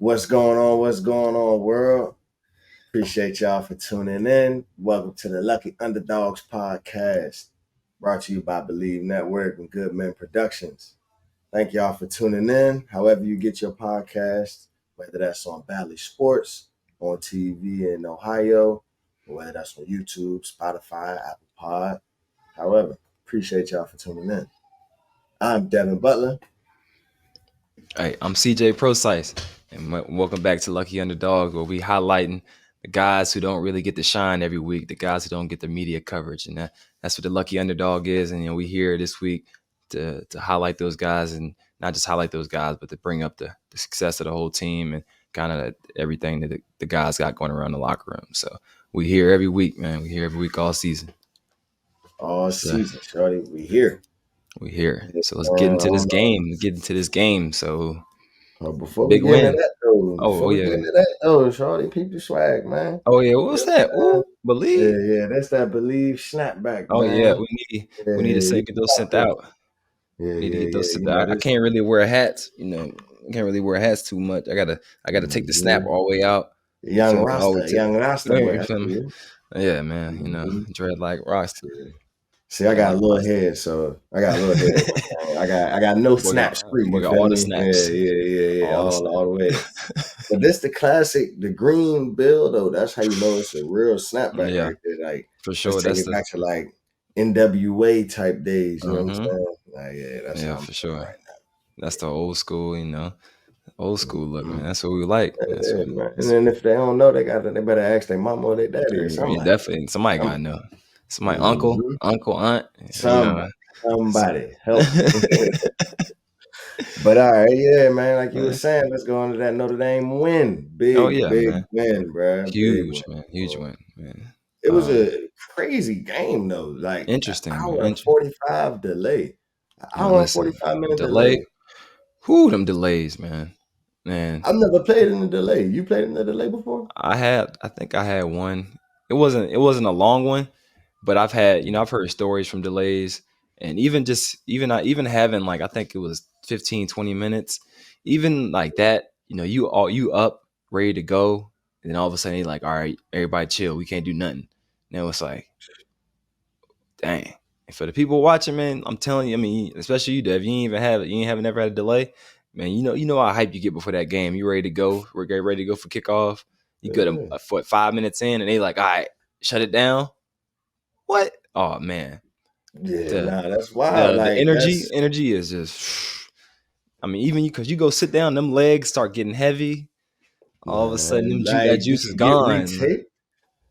What's going on? What's going on, world? Appreciate y'all for tuning in. Welcome to the Lucky Underdogs podcast, brought to you by Believe Network and Good Men Productions. Thank y'all for tuning in. However you get your podcast, whether that's on Bally Sports, on TV in Ohio, or whether that's on YouTube, Spotify, Apple Pod. However, appreciate y'all for tuning in. I'm Devin Butler. Hey, I'm CJ Prosise, and welcome back to Lucky Underdog, where we highlighting the guys who don't really get to shine every week, the guys who don't get the media coverage, and that's what the Lucky Underdog is. And we here this week to highlight those guys, and not just highlight those guys, but to bring up the success of the whole team and kind of everything that the guys got going around the locker room. So we here every week, man. We here every week all season. All season, shorty. We here. We here. So let's get into this game. So before big we get win. into that though, shorty, peep the swag, man. Oh yeah, what was that? Ooh, Believe. Yeah, that's that Believe snapback. Oh man. yeah, we need to get those sent out. Yeah, We need to get those sent you out. know, I can't really wear hats. I can't really wear hats too much. I gotta take the snap all the way out. Young Rasta. Yeah, man. Dread like Rasta. See, I got a little head, so I got no snap streak. We got all the snaps. Yeah. All the way. But this the classic, the green bill though. That's how you know it's a real snapback right there. Like for sure. That's back to like NWA type days. You know what I'm saying? Like, that's for sure. Right now. That's the old school, old school look, man. That's what we like. Man. And then if they don't know, they better ask their mama or their daddy or something. Yeah, definitely, somebody gotta know. Somebody, uncle, aunt, somebody help. But all right, yeah, man. Like you were saying, let's go into that Notre Dame win. Big win, bro. Huge win, man. It was a crazy game though. Like interesting. Hour and 45 delay. Hour and 45 minute delay. Who them delays, man? I've never played in the delay. You played in the delay before? I think I had one. It wasn't a long one. But I've had, I've heard stories from delays, and even having like, I think it was 15, 20 minutes, even like that, you up ready to go. And then all of a sudden you're like, all right, everybody chill. We can't do nothing. And it was like, dang. And for the people watching, man, I'm telling you, I mean, especially you, Dev, you haven't ever had a delay, man. You know how hype you get before that game. You ready to go? We're getting ready to go for kickoff. You get for 5 minutes in, and they like, all right, shut it down. What? Oh man. Yeah, that's wild. The energy is just. I mean, even because you go sit down, them legs start getting heavy. All of a sudden, that juice is gone.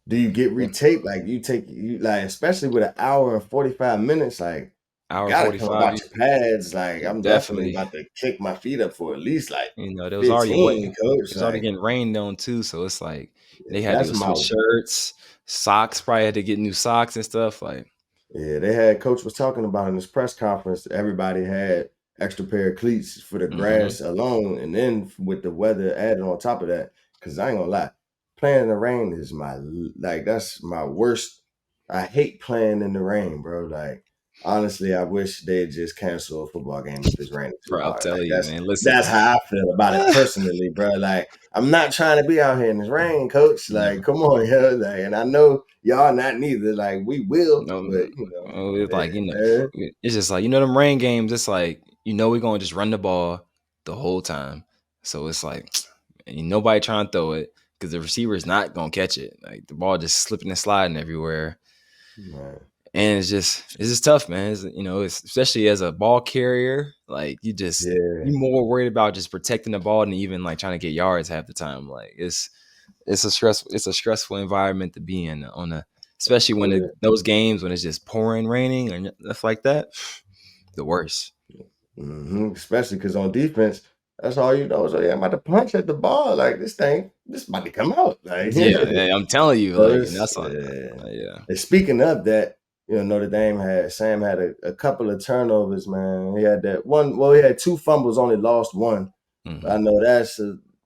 Do you get retaped? Like especially with an hour and 45 minutes, like hour 45. Come about your pads. Like I'm definitely about to kick my feet up for at least like there was already already getting rained on too, so it's like they had to switch shirts, socks. Probably had to get new socks and stuff. Like they had coach was talking about in this press conference. Everybody had extra pair of cleats for the grass alone, and then with the weather added on top of that. Because I ain't gonna lie, playing in the rain is that's my worst. I hate playing in the rain, bro. Like honestly, I wish they'd just cancel a football game if it's raining. Bro, I'll tell you, man. Listen, that's how I feel about it personally, bro. Like I'm not trying to be out here in this rain, coach. Like, come on, yo. Like, and I know y'all not neither. Like, we will, but it's like it's just like them rain games. It's like we're gonna just run the ball the whole time. So it's like ain't nobody trying to throw it because the receiver is not gonna catch it. Like the ball just slipping and sliding everywhere. Right. And it's just tough, man. It's especially as a ball carrier, like you're more worried about just protecting the ball than even like trying to get yards half the time. Like it's a stressful environment to be in especially when those games when it's just pouring, raining, and stuff like that. The worst. Especially because on defense, that's all you know. So I'm about to punch at the ball. Like this about to come out. Like I'm telling you, like that's all. And speaking of that. Notre Dame Sam had a couple of turnovers, man. He had that one. Well, he had 2 fumbles, only lost 1. I know that's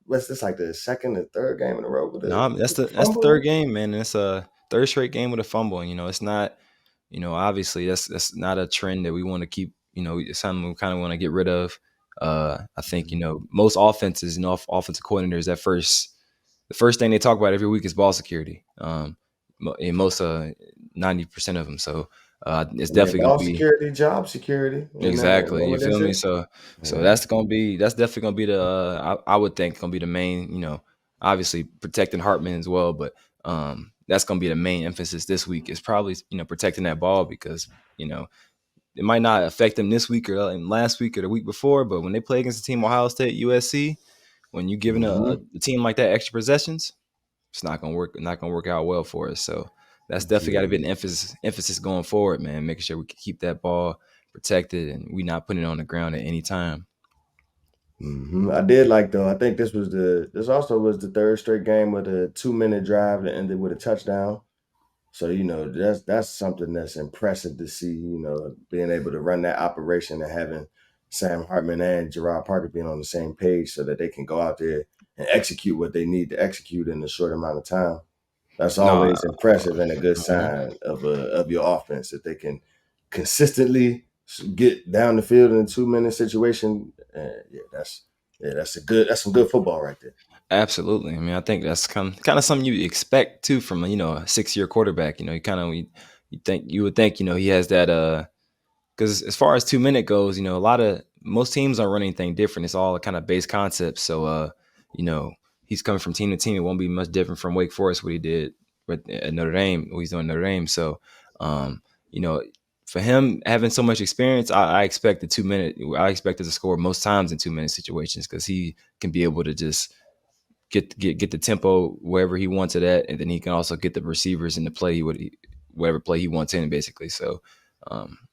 what's this like the second and third game in a row? That's the third game, man. It's a third straight game with a fumble. And, it's not, obviously that's not a trend that we want to keep. It's something we kind of want to get rid of. I think most offenses, offensive coordinators at first, the first thing they talk about every week is ball security. In most 90% of them, so it's I mean, definitely gonna ball be. security, job security, and Exactly. what You would they feel me? say? So Yeah. that's definitely gonna be the I would think gonna be the main, obviously protecting Hartman as well, but that's gonna be the main emphasis this week is probably protecting that ball because you know it might not affect them this week or last week or the week before, but when they play against a team Ohio State, USC, when you're giving Hmm. a team like that extra possessions, it's not gonna work out well for us. So that's definitely got to be an Yeah. emphasis going forward, man. Making sure we can keep that ball protected and we not putting it on the ground at any time. I did like though. I think this also was the third straight game with a 2 minute drive that ended with a touchdown. So that's something that's impressive to see. Being able to run that operation and having Sam Hartman and Gerard Parker being on the same page so that they can go out there and execute what they need to execute in a short amount of time. That's No, always impressive and a good mhm. sign of your offense if they can consistently get down the field in a 2 minute situation. That's some good football right there. Absolutely. I mean, I think that's kind of something you expect too from a 6 year quarterback. You kind of you would think he has that because as far as 2 minute goes, a lot of most teams aren't running anything different. It's all kind of base concepts. So, you know, he's coming from team to team. It won't be much different from Wake Forest what he did at Notre Dame. What he's doing at Notre Dame. So, um, you know, for him having so much experience, I expect the 2 minute. I expected to score most times in 2 minute situations because he can be able to just get the tempo wherever he wants it at, and then he can also get the receivers in the play whatever play he wants in basically. So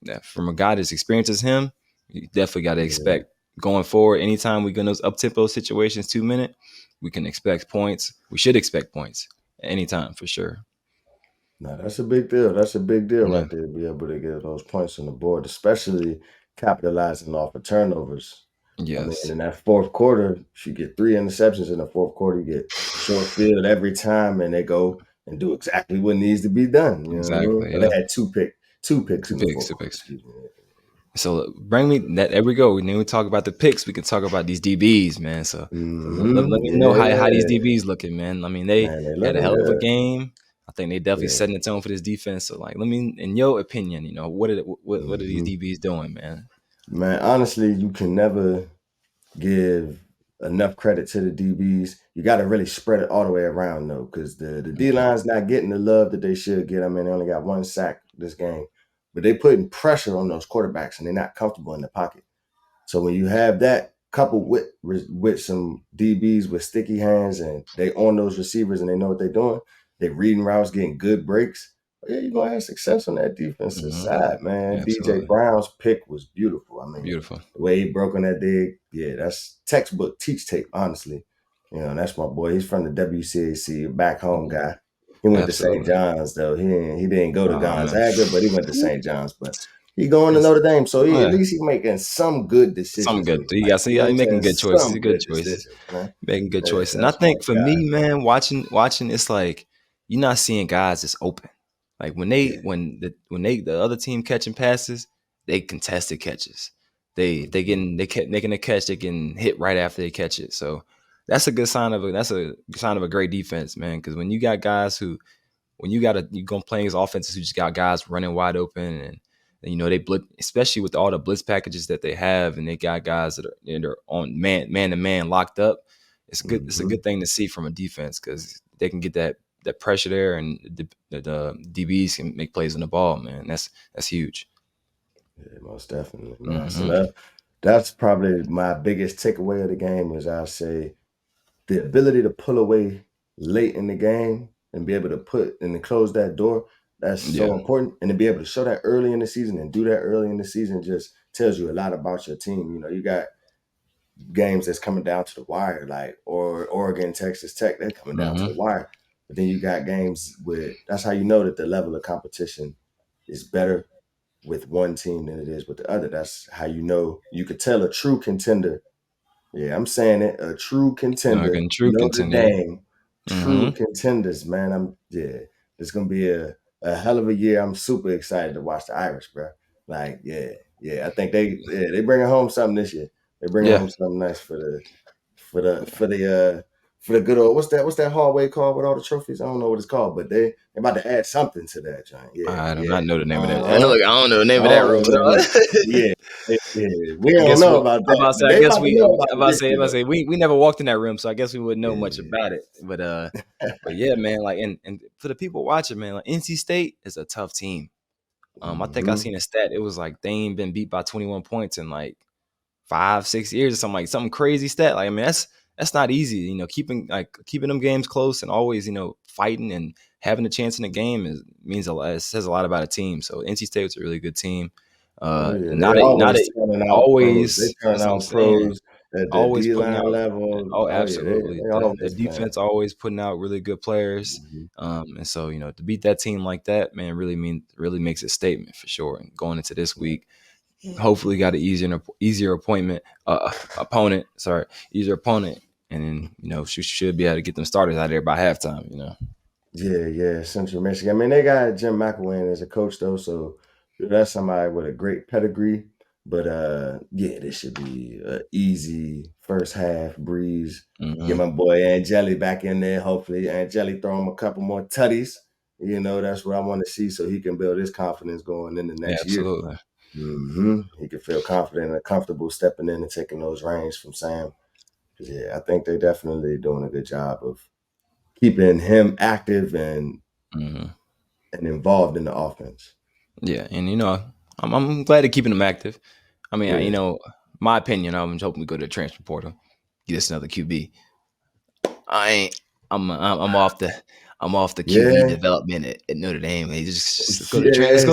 yeah, from a guy that's experienced as him, you definitely got to Yeah. expect going forward. Anytime we get in those up tempo situations, 2 minute, we can expect points. We should expect points anytime for sure. No, that's a big deal. That's a big deal Yeah. right there to be able to get those points on the board, especially capitalizing off of turnovers. I mean, Yes. in that fourth quarter, you get three interceptions in the fourth quarter. You get short field every time, and they go and do exactly what needs to be done. You know what I mean? Exactly. Well, they Yeah. had two picks Two in the picks. fourth Two quarter. picks. Excuse me. So bring me that. There we go. When we talk about the picks, we can talk about these DBs, man. So let me know how these Yeah, DBs looking, man. I mean, they man, they had a looking hell of a good. game. I think they definitely Yeah. setting the tone for this defense. So like, let me, in your opinion, what are these hmm DBs doing, man? Man, honestly, you can never give enough credit to the DBs. You got to really spread it all the way around though, because the D Yeah. line's not getting the love that they should get. I mean, they only got one sack this game, but they putting pressure on those quarterbacks, and they're not comfortable in the pocket. So when you have that coupled with some DBs with sticky hands and they on those receivers and they know what they're doing, they reading routes, getting good breaks. Yeah, you're gonna have success on that defensive Hmm. side, man. DJ Absolutely Brown's pick was beautiful. I mean, beautiful. the way he broke on that dig, yeah, that's textbook teach tape, honestly. That's my boy. He's from the WCAC, back home Mhm. guy. He went to St. Absolutely. John's though. He didn't go to Oh man, Gonzaga, but he went to St. John's. But he going to it's Notre Dame, so he at yeah, least he making some good some decisions good. in his You life. got see, You know what you I'm saying? making good choices. Some Good good choices. decisions, man. Making good Yeah, choices. And I that's my think for guy. me, man, watching, it's like you're not seeing guys just open. Like Yeah. when the other team catching passes, they contested catches. Mhm. They making a catch, they getting hit right after they catch it. So that's a sign of a great defense, man. Because when you got guys who when you gonna play against offenses who just got guys running wide open and they blitz, especially with all the blitz packages that they have, and they got guys that are on man to man locked up. It's good. It's a Mhm. good thing to see from a defense because they can get that pressure there, and the DBs can make plays on the ball. Man, that's huge. Yeah, most definitely, man. So Hmm. that's probably my biggest takeaway of the game is I say the ability to pull away late in the game and be able to put and to close that door, that's so Yeah. important. And to be able to show that early in the season and do that early in the season just tells you a lot about your team. You got games that's coming down to the wire, like or Oregon, Texas Tech, they're coming down to Hmm. the wire. But then you got games with that's how you know that the level of competition is better with one team than it is with the other. That's how you know you could tell a true contender. Yeah, I'm saying it. A true contender, Again, true Notre contender. Dame, Hmm. true contenders, man. It's gonna be a hell of a year. I'm super excited to watch the Irish, bro. Like, yeah, I think they bringing home something this year. They bringing Yeah, home something nice for the good old what's that hallway called with all the trophies? I don't know what it's called, but they about to add something to that giant. Yeah, I do yeah. not know the name of that. And Uh-huh. look, I don't know the name I of that don't know room the at name of it. all. Yeah, yeah. We I don't guess know we. about I'm that, about to say. but I they guess about to we. know about I'm it about to this say. I'm year about to though. say we never walked in that room, so I guess we wouldn't know much Yeah. about it. But yeah, man. Like, and for the people watching, man, like NC State is a tough team. I think I Hmm. seen a stat. It was like they ain't been beat by 21 points in like 5, 6 years or something, like something crazy stat. Like, I mean, that's not easy. Keeping them games close and always, fighting and having a chance in the game means a lot. It says a lot about a team. So NC State's a really good team. Oh yeah, Not they a not always a turning out pros. They always. turn That's what I'm out saying. pros at the Always D putting line out. level. Oh, Oh yeah, absolutely. they The always playing. defense always putting out really good players. Hmm. And so to beat that team like that, man, really makes a statement for sure. And going into this week, hopefully got an easier opponent. Sorry, easier opponent, and then she should be able to get them starters out of there by halftime. Yeah, yeah, Central Michigan. I mean, they got Jim McElwain as a coach though, so that's somebody with a great pedigree. But yeah, this should be an easy first half breeze. Get Hmm. my boy Angeli back in there. Hopefully, Angeli throw him a couple more tutties. That's what I want to see, so he can build his confidence going into Yeah, next year. absolutely. He can feel confident and comfortable stepping in and taking those reins from Sam. 'Cause, yeah, I think they definitely doing a good job of keeping him active Hmm. and involved in the offense. Yeah, and I'm glad they're keeping them active. I mean, Yeah. my opinion, I'm hoping we go to the transfer portal, get us another QB. I ain't. I'm off the. I'm off the QB Yeah. development at Notre Dame. Hey, let's go to Yes.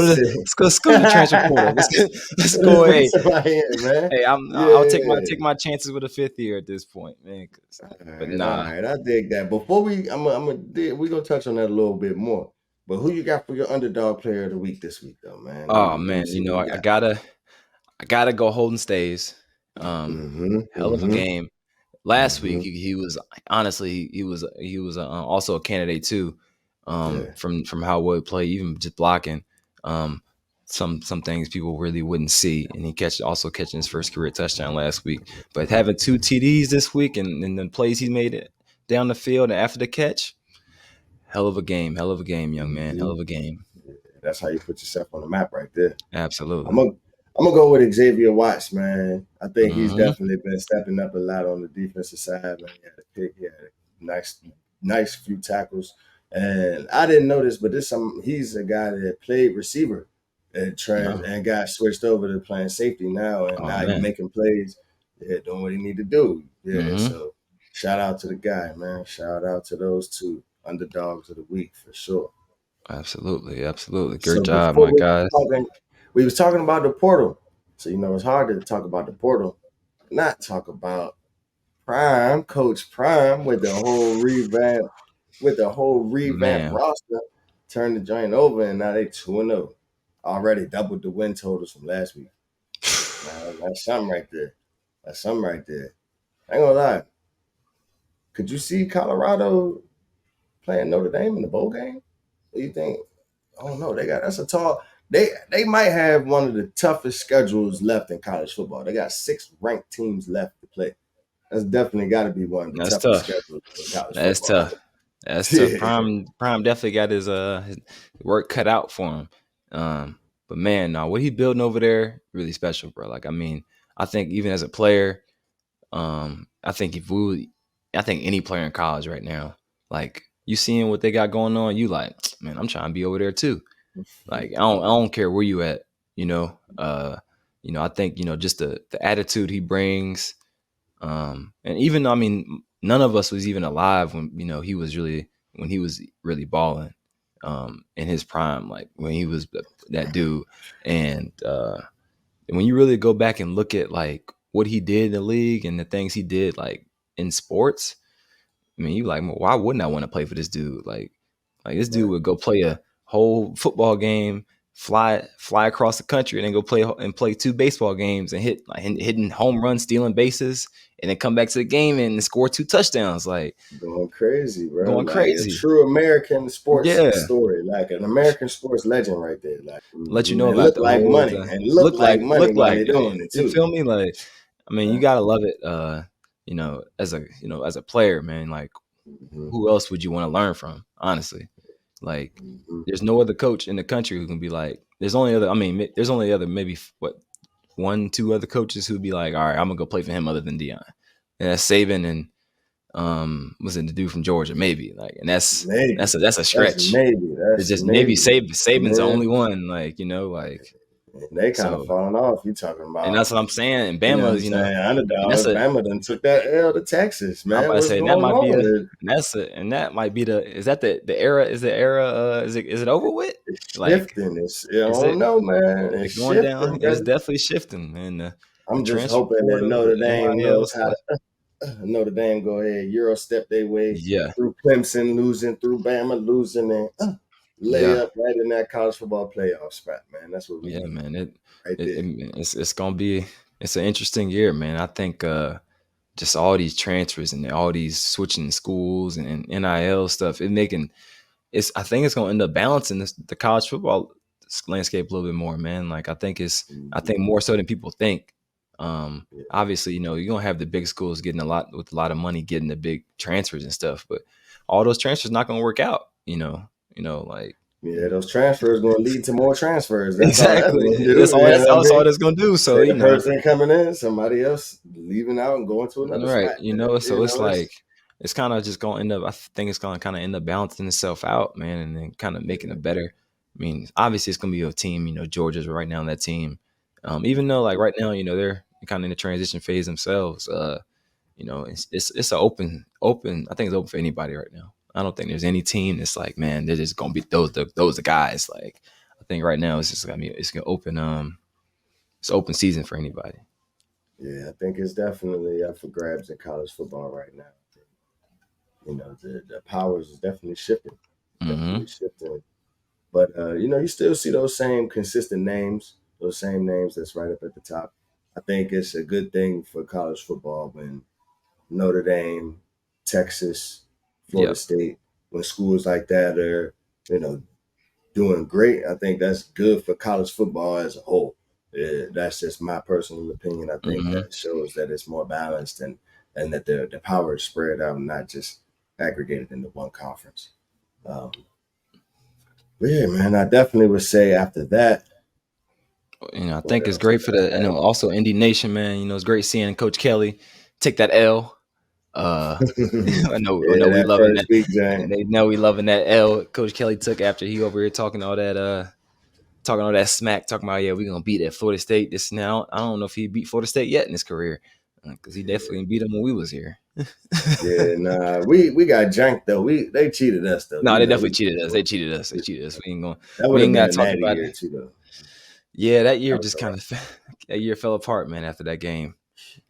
let's go to the transfer portal. Let's go. Let's bring Hey, somebody in, man. I'll take Yeah. my chances with a fifth year at this point, man. All But right, all nah. right. I dig that. Before we gonna touch on that a little bit more. But who you got for your underdog player of the week this week, though, man? Let Oh me man, see what you got. I gotta go Holden Stays. Mm-hmm. Hell of a Mm-hmm. game. Last week Mm-hmm. he was honestly he was also a candidate too. Yeah. From how well he played, even just blocking. Um, some things people really wouldn't see, and also catching his first career touchdown last week. But having two TDs this week and the plays he made it down the field and after the catch, hell of a game, young man, hell Mm-hmm. of a game. Yeah. That's how you put yourself on the map right there. I'm Absolutely. gonna I'm gonna go with Xavier Watts, man. I think he's Hmm. definitely been stepping up a lot on the defensive side, man. He had a pick, he had a nice few tackles. And I didn't know this, but he's a guy that played receiver No. and got switched over to playing safety now, and Oh now he's man. making plays, yeah, doing what he need to do. Yeah, Hmm. so shout out to the guy, man. Shout out to those two underdogs of the week for sure. Absolutely. Absolutely. So Great job, before my guys. we was talking about the portal. So it's hard to talk about the portal, not talk about Prime, Coach Prime with the whole revamp Man. roster, turned the joint over, and now they 2-0. Already doubled the win totals from last week. Now that's something right there. That's something right there. I ain't gonna lie. Could you see Colorado playing Notre Dame in the bowl game? What do you think? Oh no, that's a tall. They might have one of the toughest schedules left in college football. They got 6 ranked teams left to play. That's definitely got to be one of the That's toughest tough. schedules in college That's football. tough. That's tough. Yeah. Prime definitely got his work cut out for him. But man, no, what he building over there, really special, bro. Like, I mean, I think even as a player, I think I think any player in college right now, like you seeing what they got going on, you like, man, I'm trying to be over there too. Like, I don't care where you at, you know. I think just the attitude he brings. And even I mean, none of us was even alive when when he was really balling, in his prime, like when he was that dude. And when you really go back and look at like what he did in the league and the things he did like in sports, I mean, you like, well, why wouldn't I want to play for this dude? Like this dude Right. would go play a whole football game, fly across the country, and then go play 2 baseball games and hitting home runs, stealing bases, and then come back to the game and score 2 touchdowns, like Going crazy, bro. going Like a crazy. true American sports Yeah, story, like an American sports legend right there. Like, let you know and about look the like whole money, and look like money look while like they're doing it you too. feel me, like. I mean, you Yeah. gotta love it. As a player, man, like Mm-hmm. who else would you want to learn from? Honestly, like Mm-hmm. there's no other coach in the country who can be like. There's only other. I mean, there's only other maybe what one, two other coaches who'd be like, all right, I'm gonna go play for him other than Dion. And that's Saban and was it the dude from Georgia? Maybe like, and Maybe. that's a That's stretch. maybe. It's That's just maybe maybe. Saban's the Yeah. only one, like like And they kind of so. falling off. You talking And about, that's what I'm saying. And you know what Bama's, I'm saying? and that's Underdogs. a. Bama done took that L to Texas, I'm man. about to What's say and that going might be on? and that might be the. Is that the era? Is the era? Is it over with? It's Like, shifting. I is don't it? know, man. Is It's it going down? shifting, It's brother. definitely shifting, and the I'm just transfer hoping that portal, the Notre Dame NIL knows how stuff. to Notre Dame go ahead, Euro step their way Yeah, through Clemson losing, through Bama losing, and lay yeah, up right in that college football playoff spot, man. That's what we yeah, need man. right there. It's gonna be it's an interesting year, man. I think just all these transfers and all these switching schools and NIL stuff, I think it's gonna end up balancing the college football landscape a little bit more, man. Like I Mm-hmm. think more so than people think. Yeah, Obviously, you're gonna have the big schools getting a lot of money, getting the big transfers and stuff, but all those transfers not gonna work out. Like yeah, those transfers going to lead to more transfers. That's all that's exactly. going to do. You know That's what I all mean? that's gonna do. So Say the person coming in, somebody else leaving out and going to another right. spot. You So it's know, like it's kind of just gonna end up. I think it's gonna kind of end up balancing itself out, man, and then kind of making yeah, it better. I mean, obviously it's gonna be a team. Georgia's right now on that team. Even though like right now, they're kind of in the transition phase themselves. It's an open. I think it's open for anybody right now. I don't think there's any team that's like, man, they're just gonna be those the guys. Like I think right now it's just it's gonna open. It's open season for anybody. yeah, I think it's definitely up for grabs in college football right now. The powers is definitely Hmm. shifting. But you still see those same consistent names, those same names that's right up at the top. I think it's a good thing for college football when Notre Dame, Texas, Florida Yep. State, when schools like that are, you know, doing great. I think that's good for college football as a whole. Yeah, that's just my personal opinion. I think Hmm. that shows that it's more balanced and that the power is spread out and not just aggregated into one conference. Um, but yeah, man, I definitely would say after that, I what think it's else great for did the, I have? also Indy Nation, man. It's great seeing Coach Kelly take that L. I know Yeah, we that loving first that. week, Jane. They know we loving that L Coach Kelly took after he over here talking all that smack, talking about, yeah, we gonna beat at Florida State. This now, I don't know if he beat Florida State yet in his career, because he Yeah, definitely beat them when we was here. yeah, nah, we got janked though. They cheated us though. No, they We definitely know cheated us. for They it. cheated us. They cheated us. That would We have ain't been got a to talk natty about it. year too, though. Yeah, that year That was just all kind right. of that year fell apart, man. After that game,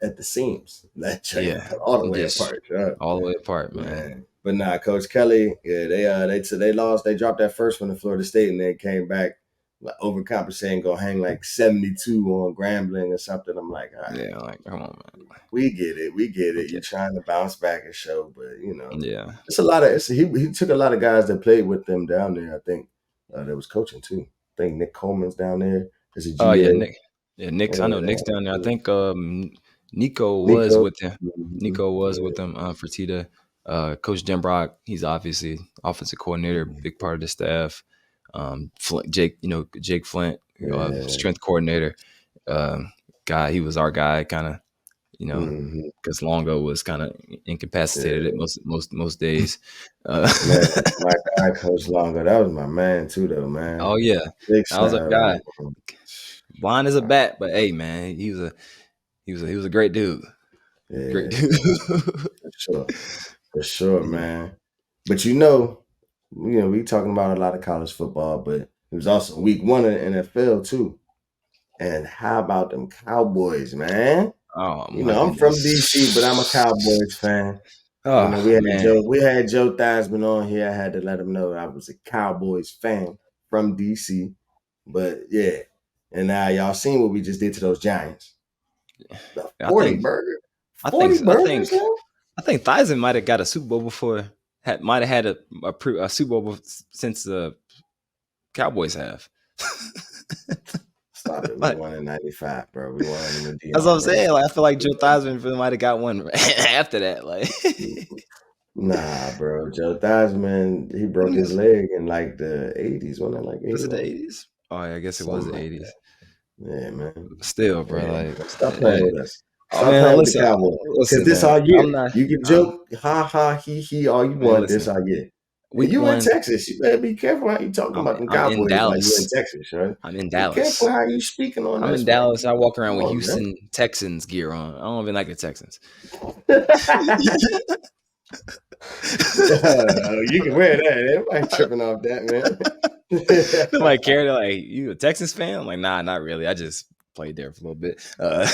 At the seams. That chain yeah, fell all the way just apart. Huh? all the way apart, man. Man. But nah, Coach Kelly, yeah, they lost. They dropped that first one to Florida State and then came back like overcompensating, go hang like 72 on Grambling or something. I'm like, all right, Yeah, like come on, man. we get it, we get it. You're Okay. trying to bounce back and show, but Yeah. it's a lot of. He took a lot of guys that played with them down there. I think that was coaching too. I think Nick Coleman's down there as a Oh yeah, GA. Nick. Yeah, Nick's. I know Nick's down there. I Yeah, think Nico was Nico. with him. Mhm. Nico was with Yeah, them. Fertitta. Coach Denbrock. He's obviously offensive coordinator, big part of the staff. Flint, Jake. Jake Flint, yeah. strength coordinator. Um, Guy. He was our guy, kind of. You know, Mhm. because Longo was kind of incapacitated at Yeah. most days. Uh, Man, my guy, Coach Longo, that was my man too, though, man. oh yeah, Big that was our style. guy. Blind as a bat, but hey, man, he was a great dude. Great Yeah, dude. for sure. For sure, Yeah. man. But we talking about a lot of college football, but it was also week one of the NFL too. And how about them Cowboys, man? Oh my I'm from goodness. DC, but I'm a Cowboys fan. Oh man. We had Joe Theismann on here. I had to let him know I was a Cowboys fan from DC. But yeah. And now y'all seen what we just did to those Giants. The I 40 think burger. I 40 think I burgers, think man? I think Theismann might have got a Super Bowl before. Might have had a Super Bowl since the Cowboys have. Stop it. We Like, won in '95, bro. We won with that's what Dion I'm Waiters. saying. Like, I feel like Joe Theismann really might have got one after that. Like, Nah, bro. Joe Theismann, he broke his leg in like the '80s, wasn't it? Like was it the '81, '80s? Oh, yeah, I guess it was something the like '80s. that. Yeah, man. Still, bro. Yeah, Like, bro. Stop playing hey, with us. oh Stop man, playing with the listen, Cowboys. Cause listen, this man. our year. I'm not. You can I'm joke, ha ha, he all you man. want. This Listen, our year. And week you in one. Texas. You better be careful how you talking about them I'm in Cowboys like you in Dallas. Texas, right? I'm in Be careful Dallas. how you speaking on I'm in us, man. Dallas. I walk around Come with on, man. Houston Texans gear on. I don't even like the Texans. You can wear that. Everybody tripping off that, man. Nobody cared. Like, you a Texans fan? I'm like, nah, not really. I just played there for a little bit.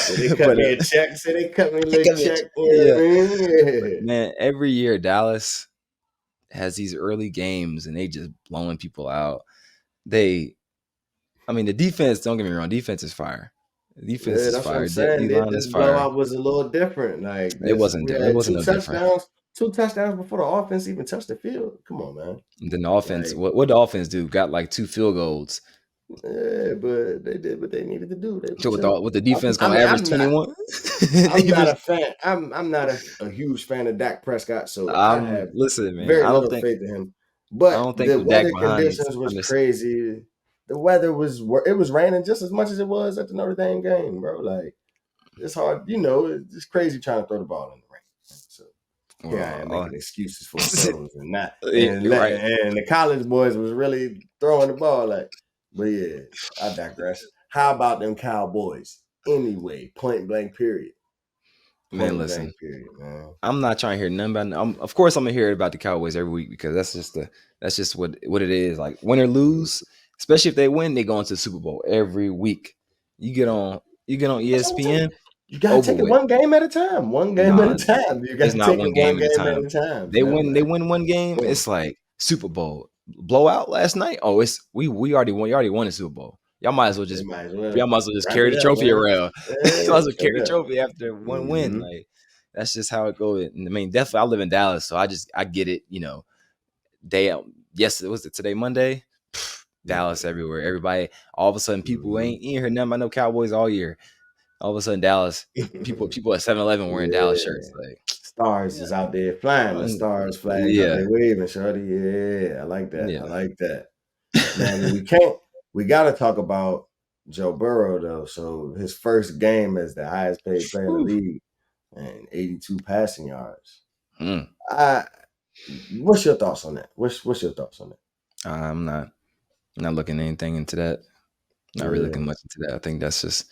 So they cut But me a check. So they cut me a little come here. check. You know Yeah. what I But mean? man, every year Dallas has these early games and they just blowing people out. I mean, the defense, don't get me wrong, defense is fire. The defense Yeah, is that's what I'm fire. saying. D line This is fire. blowout was a little different. Like It this, wasn't we it had wasn't no different. two touchdowns before the offense even touched the field. Come on, man. And then the offense, Like, what the offense do? Got like 2 field goals. yeah, but they did what they needed to do. They were So chilling. with the defense I gonna mean, average 21. I'm not a fan. I'm not a huge fan of Dak Prescott, so I have Listen, man. very little faith in him. But Think the with Dak weather behind, conditions was I'm just crazy. The weather was it was raining just as much as it was at the Notre Dame game, bro. Like it's hard, it's crazy trying to throw the ball in the rain. So here I am well, making excuses for the pros and not you're right. and the college boys was really throwing the ball like. But yeah, I digress. How about them Cowboys? Anyway, point blank period. Man, Point listen. blank period, man. I'm not trying to hear nothing about. Of course, I'm gonna hear about the Cowboys every week because that's just what it is. Like win or lose, especially if they win, they go into the Super Bowl every week. You get on That's what I'm saying. ESPN, You gotta over take it with. one game at a time. One game at a Nah, time. You it's gotta not take it one one game at a game at time. a time, They fam. win. They Like, win one game. mm, It's like Super Bowl blowout last night. Oh, it's we already won. You already won the Super Bowl. they might as well Y'all might as well just wrap carry it the up, trophy man. around. You might Yeah, as well straight carry the up. trophy after one win. Mm-hmm. Like that's just how it goes. I mean, definitely, I live in Dallas, so I get it. Day yes, was it today Monday? Dallas everywhere. Everybody, all of a sudden, people Mm-hmm. ain't heard nothing about no Cowboys all year. All of a sudden, Dallas people at 7-Eleven wearing Dallas Yeah. shirts. Like, Stars yeah, is out there flying. The stars flags out yeah, there waving, shorty. Yeah, I like that. I yeah. like that. Man, but we gotta talk about Joe Burrow though. So his first game as the highest paid player in the Whew. league and 82 passing yards. Mm. I What's your thoughts on that? What's your thoughts on that? I'm not looking anything into that. Not really Yeah, looking much into that. I think that's just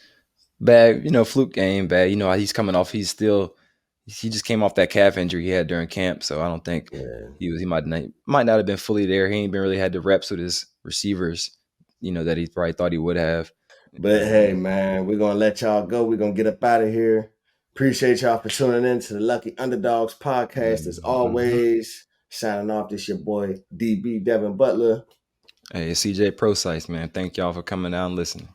bad. Fluke game, bad. He's coming off. He just came off that calf injury he had during camp, so I don't think yeah. he might not have been fully there. He ain't been really had the reps with his receivers, that he probably thought he would have. But hey, man, we're gonna let y'all go. We're gonna get up out of here. Appreciate y'all for tuning in to the Lucky Underdogs podcast. As Mhm. always, signing off. This your boy DB Devin Butler. Hey, CJ Prosise, man. Thank y'all for coming out and listening.